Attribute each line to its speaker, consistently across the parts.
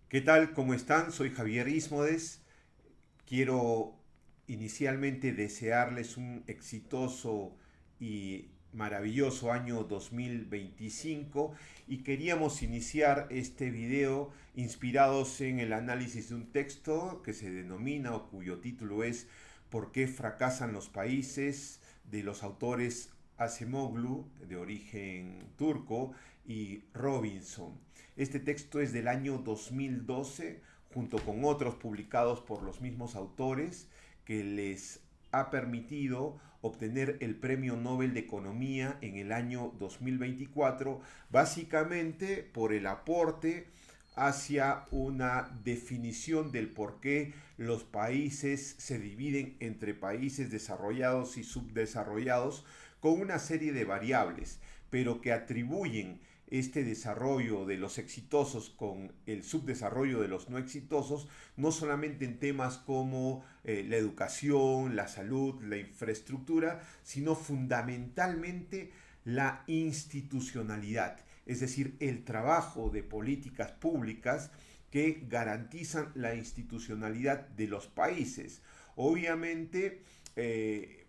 Speaker 1: ¿Qué tal? ¿Cómo están? Soy Javier Ismodes. Quiero inicialmente desearles un exitoso y maravilloso año 2025 y queríamos iniciar este video inspirados en el análisis de un texto que se denomina o cuyo título es ¿Por qué fracasan los países?, de los autores Acemoglu, de origen turco, y Robinson. Este texto es del año 2012, junto con otros publicados por los mismos autores, que les ha permitido obtener el Premio Nobel de Economía en el año 2024, básicamente por el aporte hacia una definición del por qué los países se dividen entre países desarrollados y subdesarrollados con una serie de variables, pero que atribuyen este desarrollo de los exitosos con el subdesarrollo de los no exitosos, no solamente en temas como la educación, la salud, la infraestructura, sino fundamentalmente la institucionalidad, es decir, el trabajo de políticas públicas que garantizan la institucionalidad de los países. Obviamente,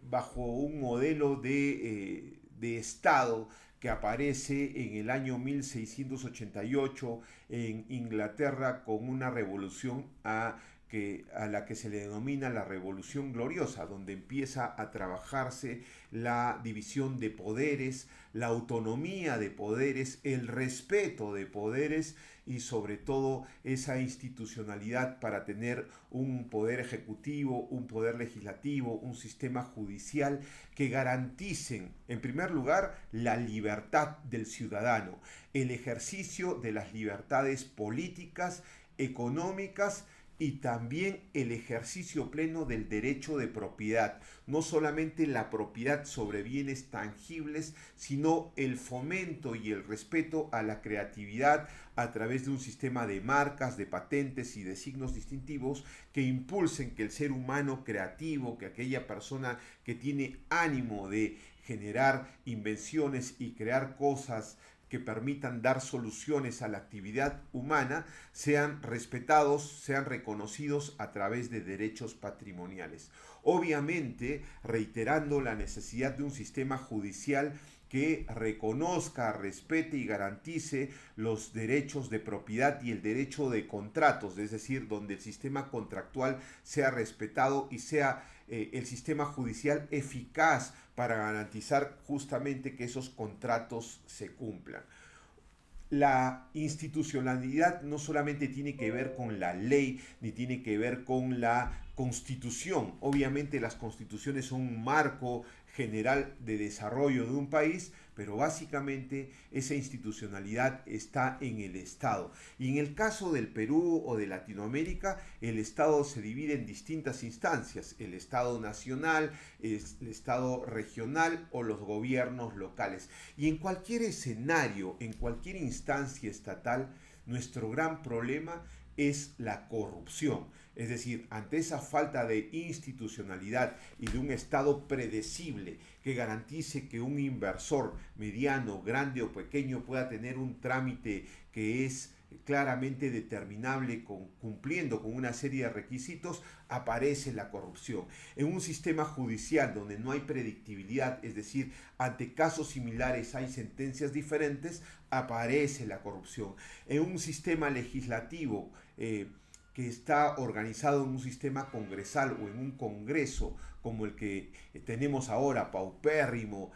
Speaker 1: bajo un modelo de Estado que aparece en el año 1688 en Inglaterra con una revolución a la que se le denomina la Revolución Gloriosa, donde empieza a trabajarse la división de poderes, la autonomía de poderes, el respeto de poderes y sobre todo esa institucionalidad para tener un poder ejecutivo, un poder legislativo, un sistema judicial que garanticen, en primer lugar, la libertad del ciudadano, el ejercicio de las libertades políticas, económicas y también el ejercicio pleno del derecho de propiedad. No solamente la propiedad sobre bienes tangibles, sino el fomento y el respeto a la creatividad a través de un sistema de marcas, de patentes y de signos distintivos que impulsen que el ser humano creativo, que aquella persona que tiene ánimo de generar invenciones y crear cosas que permitan dar soluciones a la actividad humana, sean respetados, sean reconocidos a través de derechos patrimoniales. Obviamente, reiterando la necesidad de un sistema judicial que reconozca, respete y garantice los derechos de propiedad y el derecho de contratos, es decir, donde el sistema contractual sea respetado y sea el sistema judicial eficaz para garantizar justamente que esos contratos se cumplan. La institucionalidad no solamente tiene que ver con la ley, ni tiene que ver con la constitución. Obviamente las constituciones son un marco general de desarrollo de un país, pero básicamente esa institucionalidad está en el Estado. Y en el caso del Perú o de Latinoamérica, el Estado se divide en distintas instancias: el Estado nacional, el Estado regional o los gobiernos locales. Y en cualquier escenario, en cualquier instancia estatal, nuestro gran problema es la corrupción. Es decir, ante esa falta de institucionalidad y de un Estado predecible que garantice que un inversor mediano, grande o pequeño pueda tener un trámite que es claramente determinable cumpliendo con una serie de requisitos, aparece la corrupción. En un sistema judicial donde no hay predictibilidad, es decir, ante casos similares hay sentencias diferentes, aparece la corrupción. En un sistema legislativo que está organizado en un sistema congresal o en un congreso como el que tenemos ahora, paupérrimo,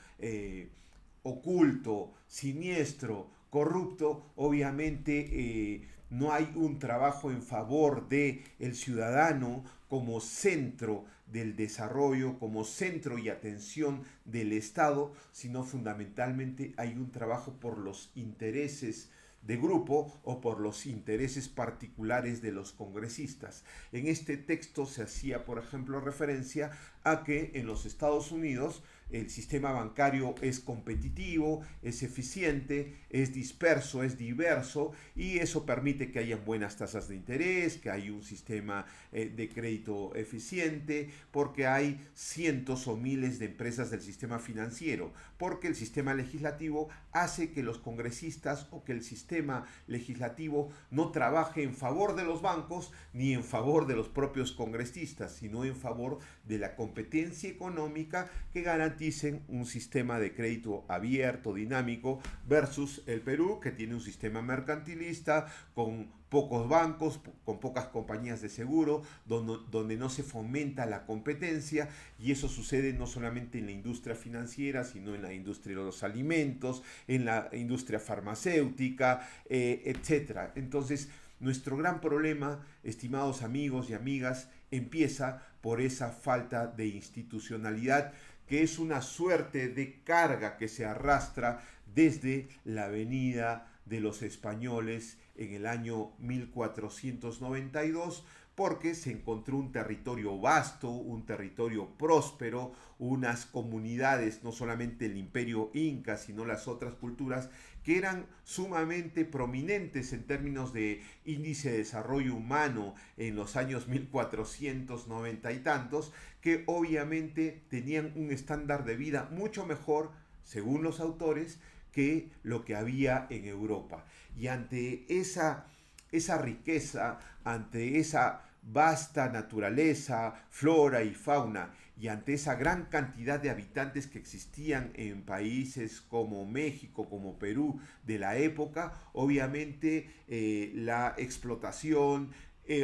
Speaker 1: oculto, siniestro, corrupto, obviamente no hay un trabajo en favor de el ciudadano como centro del desarrollo, como centro y atención del Estado, sino fundamentalmente hay un trabajo por los intereses de grupo o por los intereses particulares de los congresistas. En este texto se hacía, por ejemplo, referencia a que en los Estados Unidos el sistema bancario es competitivo, es eficiente, es disperso, es diverso y eso permite que haya buenas tasas de interés, que haya un sistema de crédito eficiente, porque hay cientos o miles de empresas del sistema financiero, porque el sistema legislativo hace que los congresistas o que el sistema legislativo no trabaje en favor de los bancos ni en favor de los propios congresistas, sino en favor de la competencia económica que garanticen un sistema de crédito abierto, dinámico, versus el Perú, que tiene un sistema mercantilista con pocos bancos, con pocas compañías de seguro, donde no se fomenta la competencia, y eso sucede no solamente en la industria financiera, sino en la industria de los alimentos, en la industria farmacéutica, etc. Entonces, nuestro gran problema, estimados amigos y amigas, empieza por esa falta de institucionalidad, que es una suerte de carga que se arrastra desde la venida de los españoles en el año 1492, porque se encontró un territorio vasto, un territorio próspero, unas comunidades, no solamente el imperio inca, sino las otras culturas, que eran sumamente prominentes en términos de índice de desarrollo humano en los años 1490 y tantos, que obviamente tenían un estándar de vida mucho mejor, según los autores, que lo que había en Europa. Y ante esa riqueza, ante esa vasta naturaleza, flora y fauna, y ante esa gran cantidad de habitantes que existían en países como México, como Perú de la época, obviamente la explotación,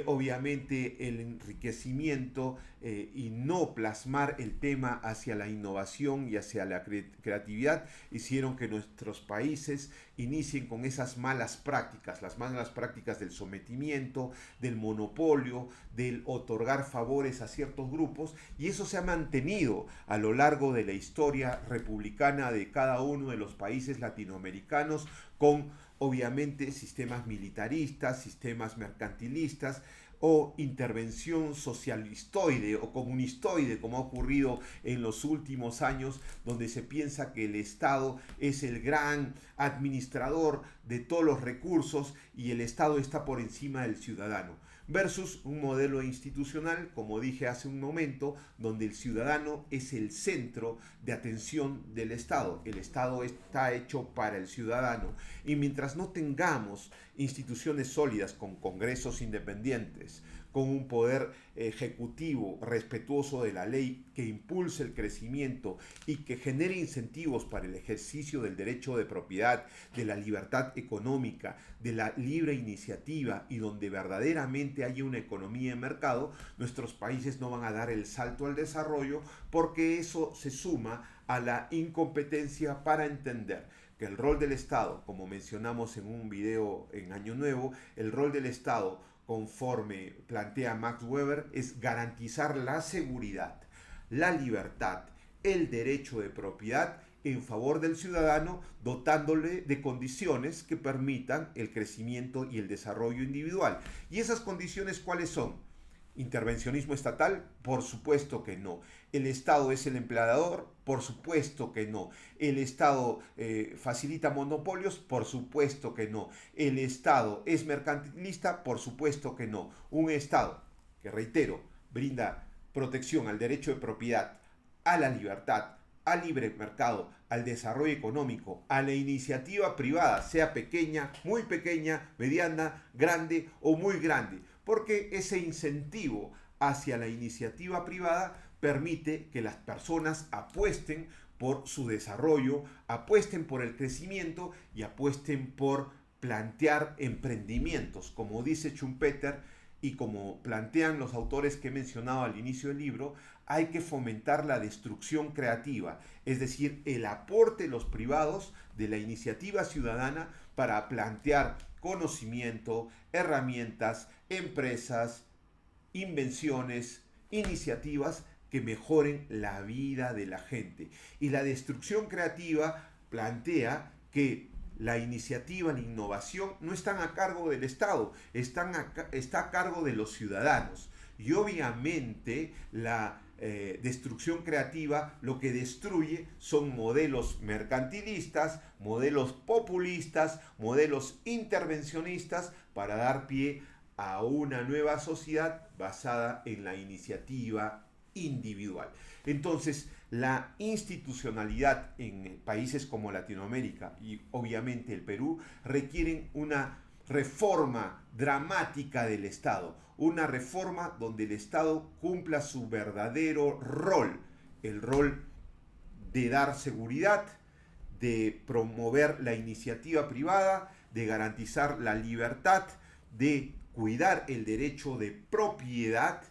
Speaker 1: obviamente el enriquecimiento y no plasmar el tema hacia la innovación y hacia la creatividad hicieron que nuestros países inicien con esas malas prácticas, las malas prácticas del sometimiento, del monopolio, del otorgar favores a ciertos grupos, y eso se ha mantenido a lo largo de la historia republicana de cada uno de los países latinoamericanos, con obviamente sistemas militaristas, sistemas mercantilistas o intervención socialistoide o comunistoide, como ha ocurrido en los últimos años, donde se piensa que el Estado es el gran administrador de todos los recursos y el Estado está por encima del ciudadano, versus un modelo institucional, como dije hace un momento, donde el ciudadano es el centro de atención del Estado. El Estado está hecho para el ciudadano, y mientras no tengamos instituciones sólidas con congresos independientes, con un poder ejecutivo respetuoso de la ley que impulse el crecimiento y que genere incentivos para el ejercicio del derecho de propiedad, de la libertad económica, de la libre iniciativa, y donde verdaderamente haya una economía de mercado, nuestros países no van a dar el salto al desarrollo, porque eso se suma a la incompetencia para entender que el rol del Estado, como mencionamos en un video en Año Nuevo, el rol del Estado, conforme plantea Max Weber, es garantizar la seguridad, la libertad, el derecho de propiedad en favor del ciudadano, dotándole de condiciones que permitan el crecimiento y el desarrollo individual. ¿Y esas condiciones cuáles son? ¿Intervencionismo estatal? Por supuesto que no. ¿El Estado es el empleador? Por supuesto que no. ¿El Estado facilita monopolios? Por supuesto que no. ¿El Estado es mercantilista? Por supuesto que no. Un Estado que, reitero, brinda protección al derecho de propiedad, a la libertad, al libre mercado, al desarrollo económico, a la iniciativa privada, sea pequeña, muy pequeña, mediana, grande o muy grande, porque ese incentivo hacia la iniciativa privada permite que las personas apuesten por su desarrollo, apuesten por el crecimiento y apuesten por plantear emprendimientos, como dice Schumpeter y como plantean los autores que he mencionado al inicio del libro. Hay que fomentar la destrucción creativa, es decir, el aporte de los privados de la iniciativa ciudadana para plantear conocimiento, herramientas, empresas, invenciones, iniciativas que mejoren la vida de la gente. Y la destrucción creativa plantea que la iniciativa, la innovación no están a cargo del Estado, está a cargo de los ciudadanos. Y obviamente la destrucción creativa lo que destruye son modelos mercantilistas, modelos populistas, modelos intervencionistas para dar pie a una nueva sociedad basada en la iniciativa individual. Entonces, la institucionalidad en países como Latinoamérica y obviamente el Perú requieren una reforma dramática del Estado, una reforma donde el Estado cumpla su verdadero rol, el rol de dar seguridad, de promover la iniciativa privada, de garantizar la libertad, de cuidar el derecho de propiedad,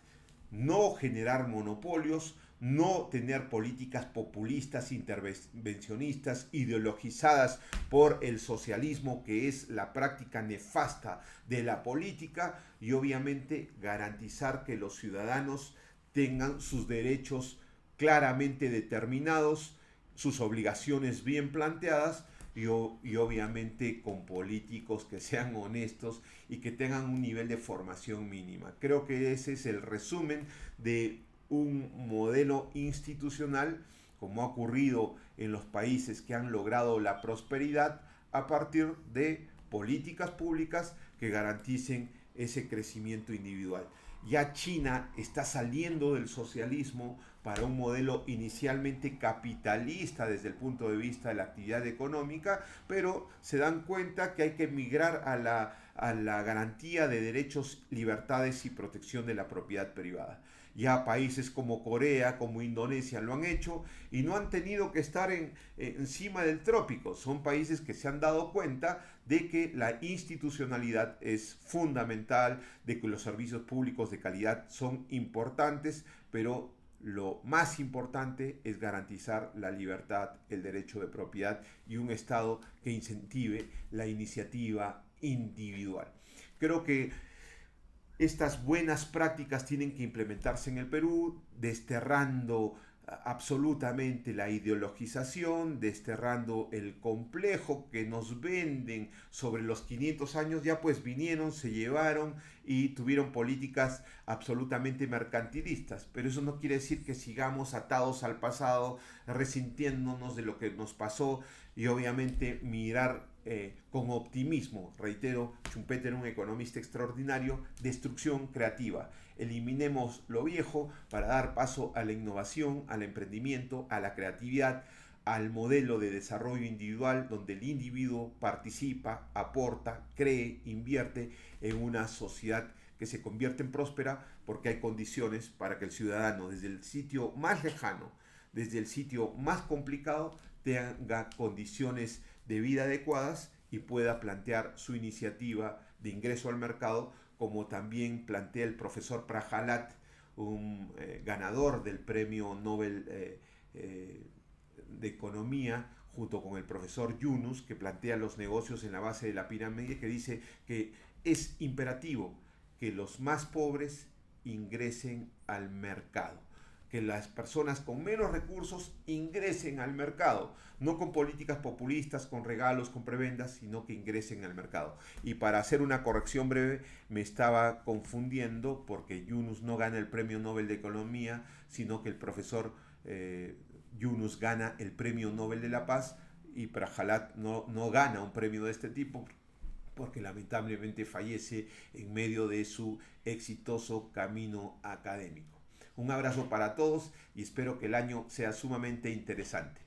Speaker 1: no generar monopolios, no tener políticas populistas, intervencionistas, ideologizadas por el socialismo, que es la práctica nefasta de la política, y obviamente garantizar que los ciudadanos tengan sus derechos claramente determinados, sus obligaciones bien planteadas y obviamente con políticos que sean honestos y que tengan un nivel de formación mínima. Creo que ese es el resumen de un modelo institucional, como ha ocurrido en los países que han logrado la prosperidad a partir de políticas públicas que garanticen ese crecimiento individual. Ya China está saliendo del socialismo para un modelo inicialmente capitalista desde el punto de vista de la actividad económica, pero se dan cuenta que hay que migrar a la garantía de derechos, libertades y protección de la propiedad privada. Ya países como Corea, como Indonesia lo han hecho y no han tenido que estar encima del trópico. Son países que se han dado cuenta de que la institucionalidad es fundamental, de que los servicios públicos de calidad son importantes, pero lo más importante es garantizar la libertad, el derecho de propiedad y un Estado que incentive la iniciativa individual. Creo que estas buenas prácticas tienen que implementarse en el Perú, desterrando absolutamente la ideologización, desterrando el complejo que nos venden sobre los 500 años, ya pues vinieron, se llevaron y tuvieron políticas absolutamente mercantilistas, pero eso no quiere decir que sigamos atados al pasado, resintiéndonos de lo que nos pasó y obviamente mirar con optimismo, reitero, Schumpeter era un economista extraordinario, destrucción creativa. Eliminemos lo viejo para dar paso a la innovación, al emprendimiento, a la creatividad, al modelo de desarrollo individual donde el individuo participa, aporta, cree, invierte en una sociedad que se convierte en próspera porque hay condiciones para que el ciudadano desde el sitio más lejano, desde el sitio más complicado, tenga condiciones de vida adecuadas y pueda plantear su iniciativa de ingreso al mercado, como también plantea el profesor Prahalat, un ganador del premio Nobel de Economía, junto con el profesor Yunus, que plantea los negocios en la base de la pirámide, que dice que es imperativo que los más pobres ingresen al mercado, que las personas con menos recursos ingresen al mercado, no con políticas populistas, con regalos, con prebendas, sino que ingresen al mercado. Y para hacer una corrección breve, me estaba confundiendo porque Yunus no gana el premio Nobel de Economía, sino que el profesor Yunus gana el premio Nobel de la Paz y Prahalat no gana un premio de este tipo porque lamentablemente fallece en medio de su exitoso camino académico. Un abrazo para todos y espero que el año sea sumamente interesante.